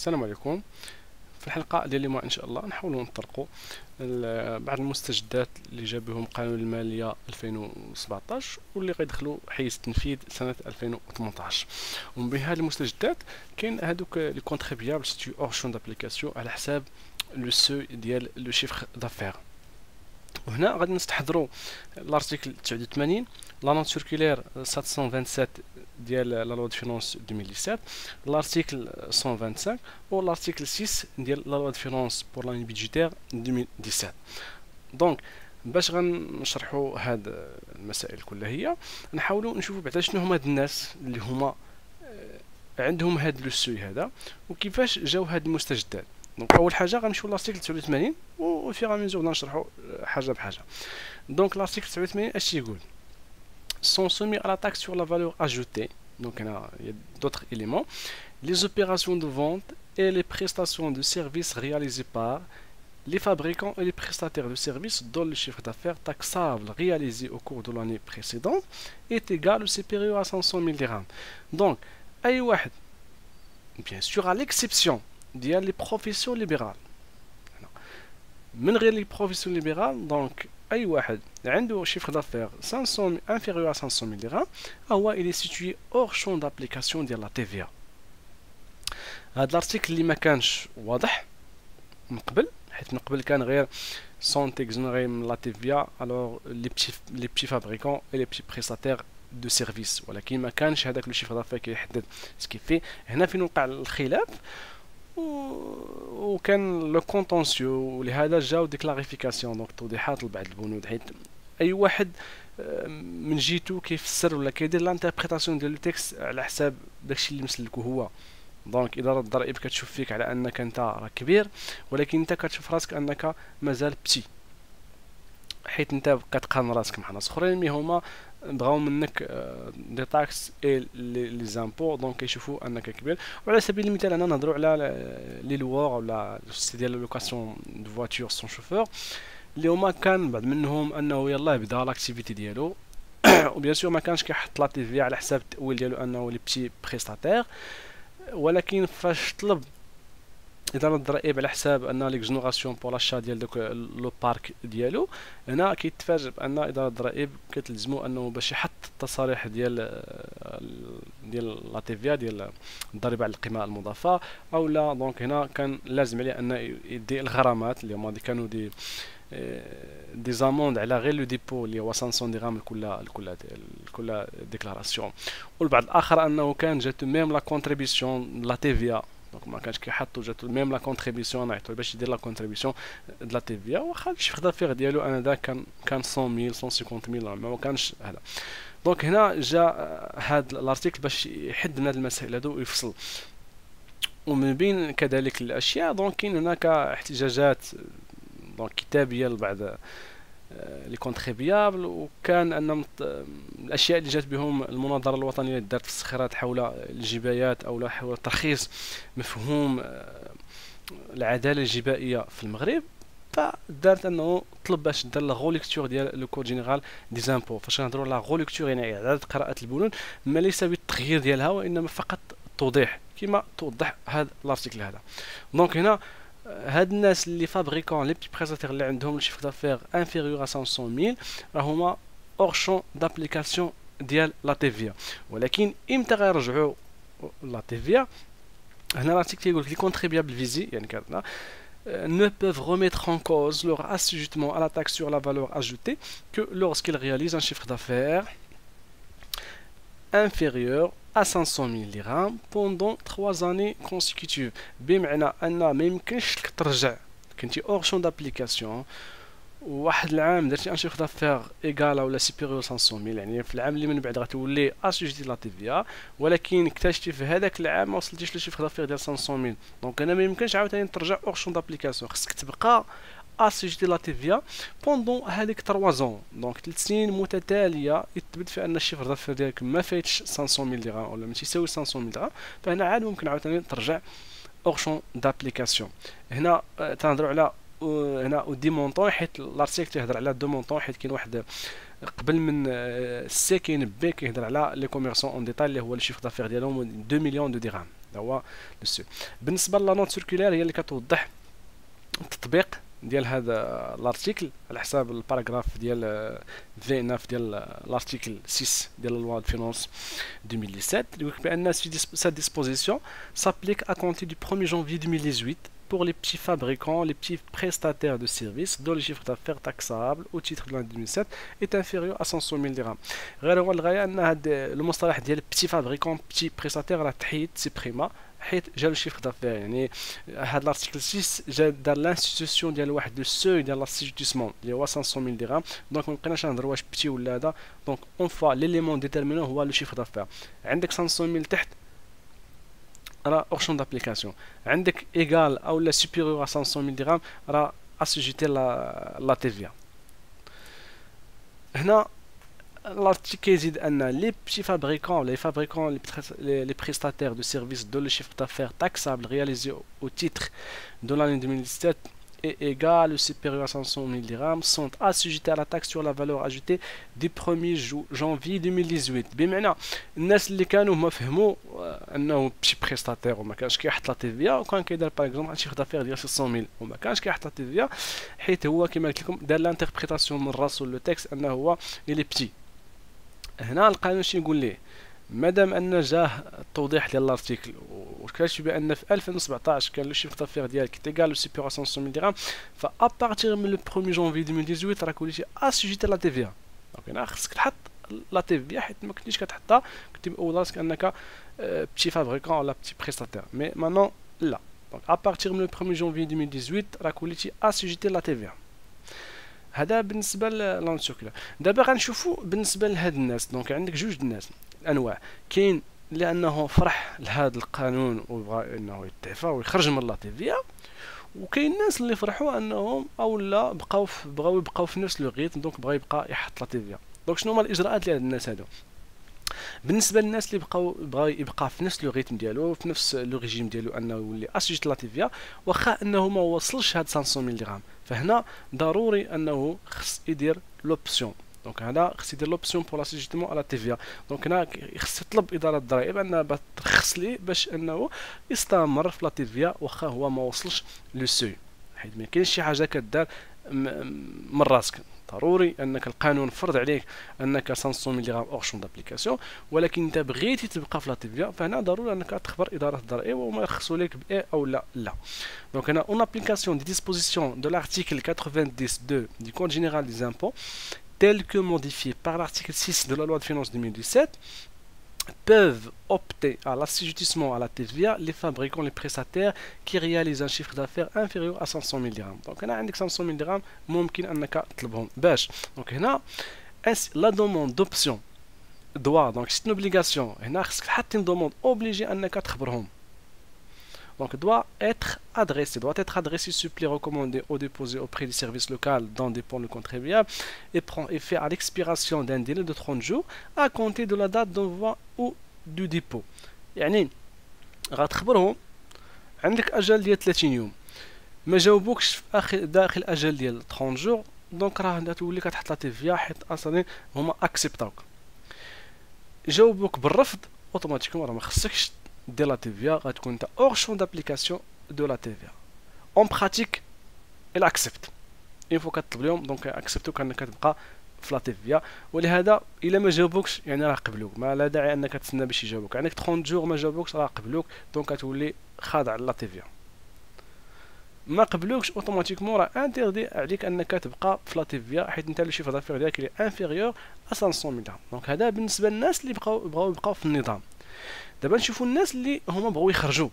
السلام عليكم. في الحلقة ديال اليوم ان شاء الله نحاولوا نطرقوا بعض المستجدات اللي جا بهم قانون المالية 2017 واللي غيدخلوا حيز التنفيذ سنة 2018. ومن بين هذه المستجدات كاين هذوك لي كونتريبيابل سيتي اور شون دابليكاسيون على حساب لو سو ديال لو شيفر دافير. وهنا غادي نستحضروا الارتيكل 89 لا نوت سيركولير 727 ديال لا لوا دو فينانس 2017، l'article 125 و l'article 6 ديال لا لوا دو فينانس بور لاني بيدجيتير 2017. دونك باش غنشرحوا هاد المسائل كلها هي نحاولوا نشوفوا بعدا شنو هما هاد الناس اللي هما عندهم هاد لو سوي هذا وكيفاش جاو هاد المستجدات. دونك اول حاجه غنمشيو لارتيكل 89 وفي غنمزيو نشرحوا حاجه بحاجه. دونك l'article 89 اش يقول؟ sont soumis à la taxe sur la valeur ajoutée. Donc il y a d'autres éléments. Les opérations de vente et les prestations de services réalisées par les fabricants et les prestataires de services dont le chiffre d'affaires taxable réalisé au cours de l'année précédente est égal ou supérieur à 500 000 dirhams. Donc, bien sûr à l'exception des professions libérales. من غير les professions libérales, donc أي واحد عنده chiffre d'affaires 500 inférieur à 500 000 dirhams هو il est situé hors champ d'application ديال la TVA. هذا الارتيكل اللي ما كانش واضح من قبل، حيت من قبل كان غير sont exonérés من la TVA alors les petits fabricants et les petits prestataires de services، ولكن ما كانش هذاك لو chiffre d'affaires كيحدد سكيفي. هنا فين وقع الخلاف وكان لو كونتونسيو، ولهذا جاو دي كلاريفيكاسيون دونك توضيحات لبعض البنود، حيت اي واحد من جيتو كيفسر ولا كيدير لانتربريتاسيون ديال لو تكست على حساب داكشي اللي مسلكو هو. دونك اداره الضرائب كتشوف فيك على انك انت راه كبير، ولكن انت كتشوف راسك انك مازال بتي، حيت انت كتقارن راسك مع ناس اخرين مي هما بغاو منك دي تاكس اي لي زامبو، دونك كيشوفوا انك كبير. وعلى سبيل المثال انا نهضروا على لي لوار ولا سي ديال لوكاسيون دو فواتور سون شوفور اللي هما كان بعض منهم انه يلاه بدا لاكتيفيتي ديالو وبيان سور ما كانش كيحط لا تي في على حساب التاويل ديالو انه لي بتي بريستاتير، ولكن فاش طلب إدارة الضرائب على حساب أن ليكزونوراسيون بور لاشا ديال دوك لو بارك ديالو، هنا كيتفاجئ بأن إدارة الضرائب كتلزمو أنه باش يحط التصاريح ديال لا تيفيا ديال الضريبة على القيمة المضافة أو لا. دونك هنا كان لازم عليه أن يدي الغرامات اللي هما كانوا دي زاموند على غير لو ديبو اللي هو 500 درهم لكل ديكلاراسيون. والبعض الآخر أنه كان جاتو ميم لا كونتريبيسيون لا تيفيا، دونك ما كانش كيحطوا جاتو ميم لا كونتريبيسيون نعيطوا باش يدير لا كونتريبيسيون د لا تي في، واخا الشيفر دافير ديالو انا دا كان 100,000 150,000 ما كانش هذا. دونك هنا جا هاد الارتيكل باش يحد من هاد المسائل هادو ويفصل. ومن بين كذلك الاشياء دونك كاين هناك احتجاجات دونك كتابيه لبعض لي كونتريبيابل، وكان ان الاشياء اللي جات بهم المناظره الوطنيه اللي دارت في الصخيرات حول الجبايات او حول ترخيص مفهوم العداله الجبائيه في المغرب، فدارت انه طلب باش دار لا غوليكتور ديال لو كود جينيرال دي زامبو. فاش نهضروا لا غوليكتور يعني اعاده قراءه البنود، ما ليس بالتغيير ديالها وانما فقط توضيح كما توضح هذا الارتيكل هذا. دونك هنا هاد الناس اللي فابريكون لي بتي بريستاتير اللي عندهم الشيفر دافير انفيريور ا 500,000 راهما اور شون دابليكاسيون ديال لا تيفيا. ولكن امتى غيرجعوا لا تيفيا؟ هنا الارتيكل كيقول لك لي كونتريبيابل فيزي يعني كذا ne peuvent remettre en cause leur assujettissement à la taxe sur la valeur ajoutée que lorsqu'ils réalisent un chiffre d'affaires inférieur à 500,000 dirhams pendant 3 années consécutives. بمعنى أن ما يمكنش لك ترجع كنتي اور شون دابليكاسيون واحد العام درتي ان شيفر دافير ايكالا ولا سيبيريور 500,000، يعني في العام اللي من بعد غتولي اسوجيتي لا تيفيا، ولكن اكتشفتي في هذاك العام ما وصلتيش للشيفر دافير ديال 500,000. دونك انا ما يمكنش عاوتاني ترجع اور شون دابليكاسيون، خصك تبقى اسوجيتي لا تيفيا بوندون هذيك 3 زون، دونك 3 سنين متتاليه يثبت في ان الشيفر دافير ديالك ما فايتش 500,000 درهم ولا ما تيساويش 500,000 درهم، فهنا عاد ممكن عاوتاني ترجع اور شون دابليكاسيون. هنا تنهضروا على هنا ودي مونطون، حيت لارتيكل تيهضر على دو مونطون، حيت كاين واحد قبل من سي كاين بي كيهضر على لي كوميرسون اون ديتاي اللي هو الشيفر دافير ديالهم 2 مليون دو درهم. هو لو سو. بالنسبه لا نوت سيركولير هي اللي كتوضح التطبيق ديال هذا الارتيكل على حساب الباراغراف ديال في 9 ديال الارتيكل 6 ديال لوا دو فينانس 2017 اللي يقول بان cette disposition s'applique à compter du 1er janvier 2018 pour les petits fabricants, les petits prestataires de services dont le chiffre d'affaires taxable au titre de l'année 2007 est inférieur à 500 000 dirhams. غير هو الغايه ان هذا المصطلح ديال petit fabricant petit prestataire راه تحيد سيبريما حيت جا لو شيفر دافير. يعني هاد لارتيكل 6 جا دار لانستيتيوسيون ديال واحد لو سوي ديال لاسيجوتيسمون اللي هو 500 000 درهم. دونك ما بقيناش نهضروا واش بتي ولا هذا. دونك اون فوا ليليمون ديتيرمينون هو لو شيفر دافير. عندك 500 000 تحت راه اورشون دابليكاسيون، عندك ايغال او لا سوبيريور ا 500 000 درهم راه اسوجيتي لا تي في. هنا l'article كيزيد ان لي بتي فابريكون لي فابريكون لي بريستاتير دو سيرفيس دو لو شيفر دافير taxable réalisé au titre de l'année 2017 est égal ou supérieur à 500 000 dirhams sont assujettis à la taxe sur la valeur ajoutée du 1er janvier 2018. بمعنى الناس اللي كانوا ما فهموا انه بشي بريستاتير وما كانش كيحط لا تي في وكان كيدير باغ اكزومبل شيفر دافير ديال 600 000 وما كانش كيحط لا تي في حيت هو كما قلت لكم دار لانتربريتاسيون من راسو لو تكست انه هو الي بتي. هنا القانون شنو يقول ليه؟ مادام ان جاه التوضيح ديال الارتيكل وكتشوف بان في 2017 كان لو شيفر دافير ديالك تيغال سوبيريور 500 000 درهم، فا بارتير من لو 1er جونفي 2018 راه كلشي اسوجيتي لا تي في. دونك هنا خصك تحط لا تي في حيت ما كنتيش كتحطها، كنتي مأول راسك انك بتي فابريكون ولا بتي بريستاتير. مي مانون لا، دونك بارتير من لو 1er جونفي 2018 راه كلشي اسوجيتي لا تي في. هذا بالنسبه للانسوكلا. دابا غنشوفوا بالنسبه لهاد الناس. دونك عندك جوج الناس انواع، كاين لانه فرح لهذا القانون وبغى انه يتعفى ويخرج من لا تي في، وكاين الناس اللي فرحوا انهم او لا بغاو يبقاو في نفس لو ريتم، دونك بغا يبقى يحط لا تي في. دونك شنو هما الاجراءات لهاد الناس هادو؟ بالنسبه للناس اللي بغاو يبقى في نفس لو ريتم ديالو في نفس لو ريجيم ديالو انه يولي اسيجيت لا تي في واخا انه ما وصلش هاد 500 000 درهم، فهنا ضروري انه خص يدير لوبسيون. دونك هذا خص يدير لوبسيون بور لاسيجيتمون على تي في. دونك هنا خص يطلب اداره الضرائب انها ترخص ليه باش انه يستمر في لا تي في واخا هو ما وصلش لو سوي، حيت ما كاينش شي حاجه كدار من راسك. ضروري انك القانون فرض عليك انك 500 000 درهم اور شون دابليكاسيون، ولكن انت بغيتي تبقى في لا تي في فهنا ضروري انك تخبر اداره الضرائب وما يرخصوا لك باي او لا. دونك هنا اون ابليكاسيون دي ديسبوزيسيون دو لارتيكل 90.2 du code général des impôts tel que modifié par l'article 6 de la loi de finances 2017 peuvent opter à l'assujettissement à la TVA les fabricants, les prestataires qui réalisent un chiffre d'affaires inférieur à 500 000 dirhams. Donc هنا عندك 500 000 درهم ممكن انك تطلبهم باش. دونك هنا la demande d'option doit donc c'est une obligation. هنا خصك تحط une demande obligée انك تخبرهم. Donc doit être adressé suppléé recommandé au déposé auprès du service local dont dépend le contribuable et prend effet à l'expiration d'un délai de 30 jours à compter de la date d'envoi ou du dépôt. يعني غتخبرهم عندك اجل ديال 30 يوم، ما جاوبوكش في اخر داخل اجل ديال 30 جور، دونك راه تولي كتحط لا تي في حيت اصلا هما اكسبتاوك. جاوبوك بالرفض اوتوماتيكوم راه ما خصكش دير لا تي في، غتكون انت اور شون دابليكاسيون دو لا تي في. اون براتيك il accepte اون فوا كتطلب لهم دونك اكسبتوك انك تبقى في لا تي في. ولهذا الا ما جاوبوكش يعني راه قبلوك، ما لا داعي انك تسنى باش يجاوبوك. عندك 30 جور ما جاوبوكش راه قبلوك، دونك كتولي خاضع لا تي في. ما قبلوكش اوتوماتيكمون راه انتردي عليك انك تبقى في لا تي في حيت انت لو شيفر دافير ديالك لي انفيريور ا 500 000 درهم. دونك هذا بالنسبه للناس اللي بغاو يبقاو في النظام. دابا نشوفوا الناس اللي هما بغاو يخرجوا،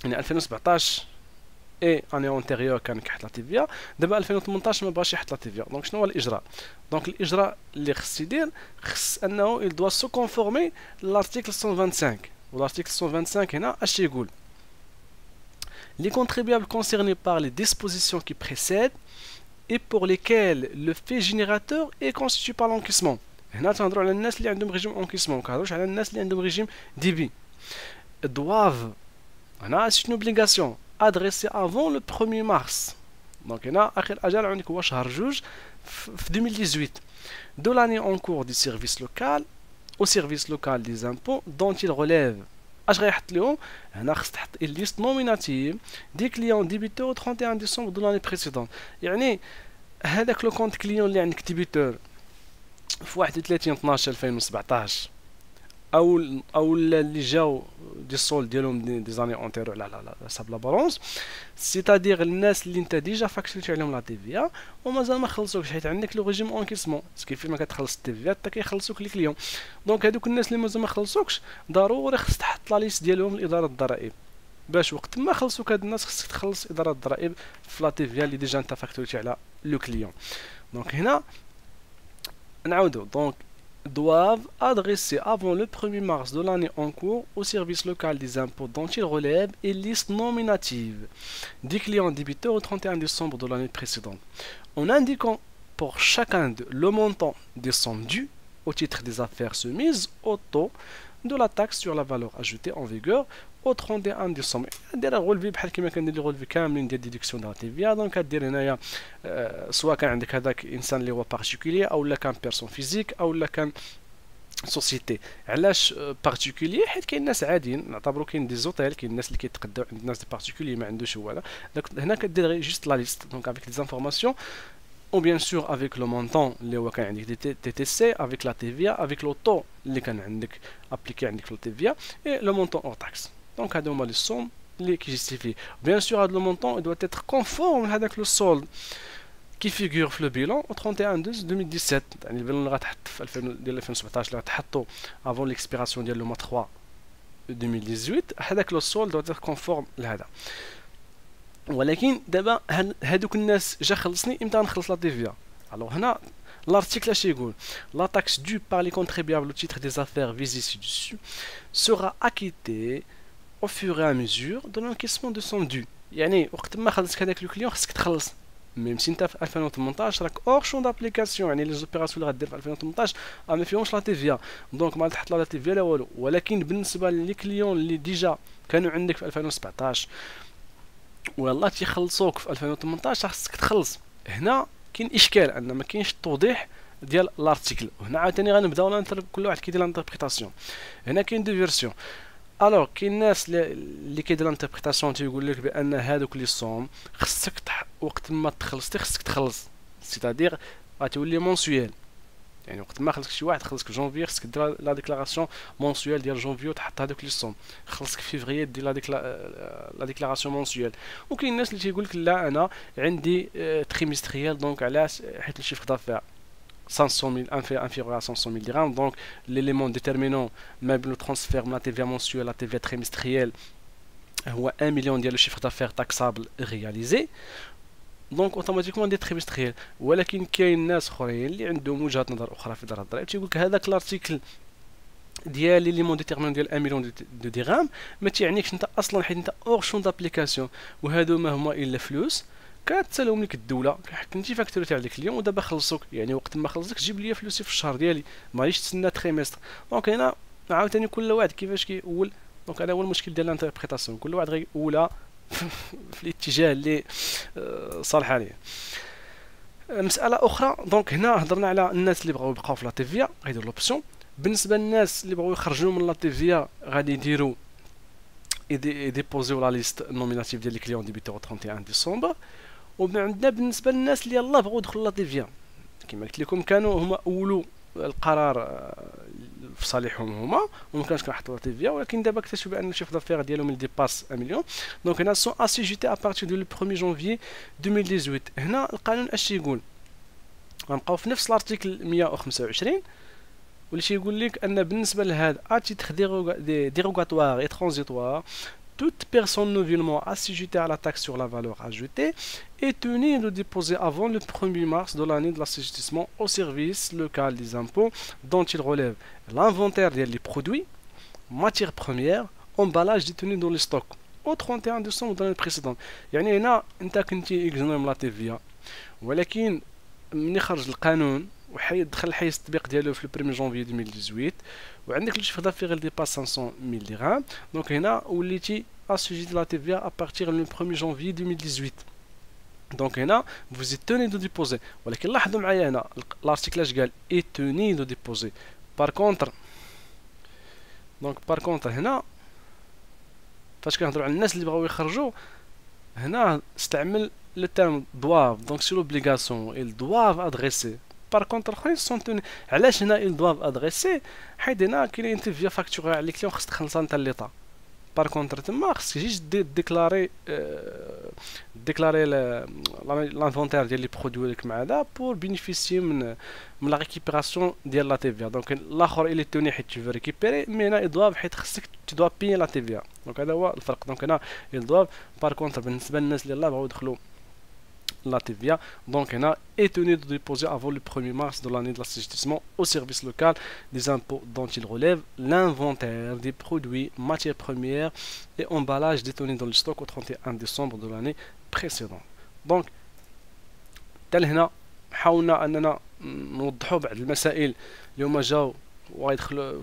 يعني 2017 اي اني اونتيريور كان كيحط لا تي في، دابا 2018 ما بغاش يحط لا تي في. دونك شنو هو الاجراء؟ دونك الاجراء اللي خص يدير خص انه il doit se conformer l'article 125. والارتيكل 125 هنا اش يقول؟ Les contribuables concernés par les dispositions qui précèdent et pour lesquels le fait générateur est constitué par l'encaissement. هنا تنهضروا على الناس اللي عندهم ريجيم انكيسمون، ما كنهضروش على الناس اللي عندهم ريجيم دي بي. doivent هنا c'est une obligation adressée avant le 1er mars. دونك هنا اخر اجل عندك هو شهر جوج في 2018 de l'année en cours du service local au service local des impôts dont il relève اش غيحط لهم؟ هنا خص تحط الليست نوميناتيف دي كليون ديبيتور 31 ديسمبر دو لاني بريسيدون. يعني هذاك لو كونت كليون اللي عندك ديبيتور في 31 12 2017 او اللي جاو دي سول ديالهم دي زاني اونتيرو على حساب لا بالونس، سيتادير الناس اللي انت ديجا فاكتوريتي عليهم لا تي في ا ومازال ما خلصوكش، حيت عندك لو ريجيم اونكيسمون كيف ما كتخلص التي في ا حتى كيخلصوك لي كليون. دونك هادوك الناس اللي مازال ما خلصوكش ضروري خص تحط لا ليست ديالهم لاداره الضرائب، باش وقت ما خلصوك هاد الناس خصك تخلص اداره الضرائب في لا تي في ا اللي ديجا انت فاكتوريتي على لو كليون. دونك هنا نعاودو دونك doivent adresser avant le 1er mars de l'année en cours au service local des impôts dont ils relèvent une liste nominative des clients débiteurs au 31 décembre de l'année précédente, en indiquant pour chacun d'eux le montant des sommes dues au titre des affaires soumises au taux de la taxe sur la valeur ajoutée en vigueur au 31 décembre. دير غولفي بحال كيما كندير لي غولفي كاملين ديال ديدكسيون ديال تي في. دونك كدير هنايا سواء كان عندك هذاك انسان اللي هو بارتيكولي او لا كان بيرسون فيزيك او لا كان سوسيتي. علاش بارتيكولي؟ حيت كاين ناس عاديين نعتبروا كاين دي زوتيل، كاين الناس اللي كيتقداو عند الناس دي بارتيكولي ما عندوش هو لا. دونك هنا كدير غير جوست لا ليست دونك افيك لي انفورماسيون ou bien sûr avec le montant اللي هو كان عندك دي TTC avec la TVA avec le taux اللي كان عندك appliqué عندك في la TVA et le montant hors taxe. دونك هادو هما لي سوم اللي كيجيستيفي. بيان سور هاد لو مونطون doit être conforme لهداك لو سولد كي فيغور في لو بيلون au 31 12 2017. يعني البيلون اللي غتحط في 2000 ديال 2017 اللي غتحطو افون ليكسبيراسيون ديال لو موا 3 2018 هذاك لو سولد doit être conforme لهذا. ولكن دابا هادوك الناس جا خلصني امتى غنخلص لا تي في. الوغ هنا l'article اش يقول la taxe due par les contribuables au titre des affaires visées ci-dessus sera acquittée au fur et à mesure de l'encaissement de son dû. يعني وقت ما خلصك هذاك لو كليون خصك تخلص ميم سي انت في 2018 راك اور شون دابليكاسيون. يعني لي زوبيراسيون اللي غدير في 2018 ما فيهمش لا تي في، دونك ما تحط لا تي في لا والو. ولكن بالنسبه لي كليون اللي ديجا كانوا عندك في 2017 والله تيخلصوك في 2018 خصك تخلص. هنا كاين اشكال ان ما كاينش التوضيح ديال لارتيكل. وهنا عاوتاني غنبداو كل واحد كيدير لانتربريتاسيون. هنا كاين دو فيرسيون. الوغ كاين الناس اللي كيدير لانتربريتاسيون تيقول لك بان هادوك لي صوم خصك وقت ما تخلصتي خصك تخلص، سيتادير غتولي مونسيوال. يعني وقت ما خلصك شي واحد خلصك جونفي خصك دير لا ديكلاراسيون مونسيوال ديال جونفي وتحط هذوك لي صوم. خلصك فيفري دير لا ديكلاراسيون مونسيوال. وكاين الناس اللي تيقول لك لا انا عندي تريمستريال دونك علاش حيت الشيفر دافير 500 000 inférieur à 500 000 dirhams. Donc l'élément déterminant même le transfert de la TVA mensuelle à la TVA trimestrielle هو 1 million ديال le chiffre d'affaires taxable réalisé. دونك اوتوماتيكمون دي تريمستريال. ولكن كاين ناس اخرين اللي عندهم وجهات نظر اخرى في اداره الضرائب تيقول لك هذاك الارتيكل ديال لي مون ديتيرمينون ديال 1 مليون دو درهم ما تيعنيكش انت اصلا، حيت انت اور شون دابليكاسيون وهادو ما هما الا فلوس كتسالهم لك الدوله. كنتي فاكتوريتي عليك اليوم ودابا خلصوك، يعني وقت ما خلصك جيب لي فلوسي في الشهر ديالي، ماغاديش تسنى تريمستر. دونك هنا عاوتاني كل واحد كيفاش كيقول. دونك هذا هو المشكل ديال الانتربريتاسيون، كل واحد غيقولها في الاتجاه اللي صالحه ليه. مساله اخرى دونك هنا هضرنا على الناس اللي بغاو يبقاو في لا تي في غيديروا لوبسيون. بالنسبه للناس اللي بغاو يخرجوا من لا تي في غادي يديروا يديبوزيو لا ليست نوميناتيف ديال لي كليون ديبيتور 31 ديسمبر. وعندنا بالنسبه للناس اللي يلاه بغاو يدخلوا لا تي في كما قلت لكم كانوا هما اولوا القرار في صالحهم هما وما كانش كنحطوا لا تي في، ولكن دابا اكتشفوا بان الشيف دافير ديالهم اللي ديباس 1 مليون. دونك هنا سون اسيجيتي ا بارتير دو 1 جونفي 2018. هنا القانون اش يقول؟ غنبقاو في نفس الارتيكل 125 واللي تيقول لك ان بالنسبه لهذا اتيتر ديروغاتوار اي ترانزيتوار toute personne nouvellement assujettée à la taxe sur la valeur ajoutée est tenue de déposer avant le 1er mars de l'année de l'assujettissement au service local des impôts dont il relève l'inventaire des produits, matières premières, emballages détenus dans les stocks au 31 décembre de l'année précédente. يعني هنا انت كنتي اكزونيم لا تي في، ولكن ملي خرج القانون دخل حيز التطبيق ديالو في 1 جونفي 2018 وعندك لو شيفر دافير اللي ديباس 500,000 درهم. دونك هنا وليتي اسوجيتي لا تي في ا بارتير لو 1 جونفي 2018. دونك هنا فوزي توني دو ديبوزي. ولكن لاحظوا معايا هنا الارتيكل اش قال اي توني دو ديبوزي. بار كونتر هنا فاش كنهضروا على الناس اللي بغاو يخرجوا هنا استعمل لو تيرم doivent دونك سي لوبليغاسيون ils doivent adresser. بار كونتر الاخرين سون توني. علاش هنا ils doivent adresser؟ حيت هنا كاين انترفيو فاكتوري على لي كليون خصك تخلصها انت ليطا. بار كونتر تما خصك تجي ديكلاري لانفونتير ديال لي برودوي لك مع هذا بور بينيفيسيي من لا ريكيبيراسيون ديال لا تي في. دونك الاخر الي توني حيت تو ريكيبيري مي هنا يدواب حيت خصك تدوا بيي لا تي في. دونك هذا هو الفرق. دونك هنا يدواب بار كونتر بالنسبه للناس اللي بغاو يدخلوا la TVA, donc on a est tenu de déposer avant le 1er mars de l'année de l'assujettissement au service local des impôts dont il relève l'inventaire des produits, matières premières et emballages détenus dans le stock au 31 décembre de l'année précédente. Donc تال هنا حاولنا اننا نوضحوا بعض المسائل اللي هما جاو وغيدخلوا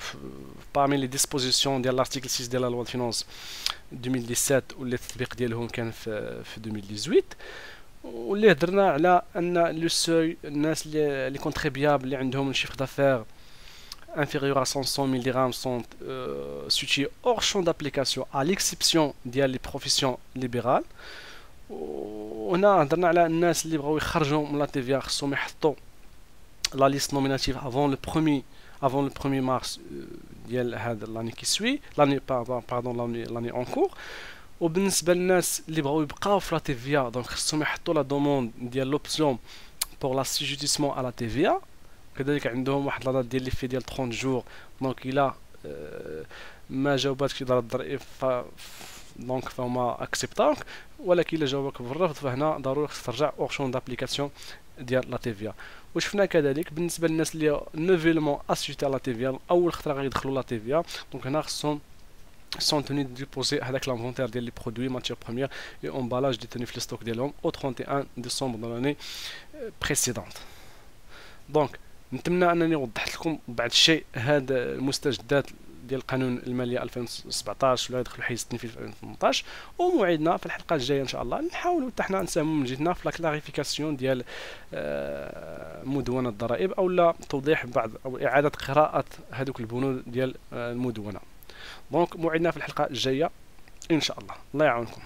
parmi les dispositions ديال l'article 6 ديال la loi de finances 2017 واللي التطبيق ديالهم كان في 2018. واللي هضرنا على ان لو سوي الناس اللي كونتريبيابل اللي عندهم شيفر دافير inférieur à 500 000 dirhams sont situés hors champ d'application à l'exception ديال لي بروفيسيون ليبرال. وهنا هضرنا على الناس اللي بغاو يخرجوا من لا تي في خصهم يحطوا لا ليست نوميناتيف avant le 1er mars ديال هذا l'année qui suit l'année en cours. وبالنسبه للناس اللي بغاو يبقاو في لا تي في دونك خصهم يحطوا لا دوموند ديال لوبسيون بور لاسيجوتيسمون على لا تي في. كذلك عندهم واحد لا دات ديال لي في ديال 30 جور. دونك الا ما جاوباتك اداره الضرائب دونك فهما اكسبتاك، ولكن الا جاوبك بالرفض فهنا ضروري خصك ترجع اور شون دابليكاسيون ديال لا تي في. وشفنا كذلك بالنسبه للناس اللي نوفيلمون اسيوتي لا تي في اول خطره غيدخلوا لا تي في دونك هنا خصهم sont tenus de déposer avec l'inventaire des produits, matières premières et emballages détenus في الستوك ديالهم au 31 décembre de l'année précédente. دونك نتمنى انني وضحت لكم بعض الشيء هاد المستجدات ديال القانون المالي 2017 اللي غيدخلوا حيز التنفيذ في 2018. وموعدنا في الحلقه الجايه ان شاء الله نحاولوا حتى حنا نساهموا من جهتنا في لا كلاريفيكاسيون ديال مدونه الضرائب او لا توضيح بعض او اعاده قراءه هذوك البنود ديال المدونه. دونك موعدنا في الحلقه الجايه ان شاء الله. الله يعاونكم.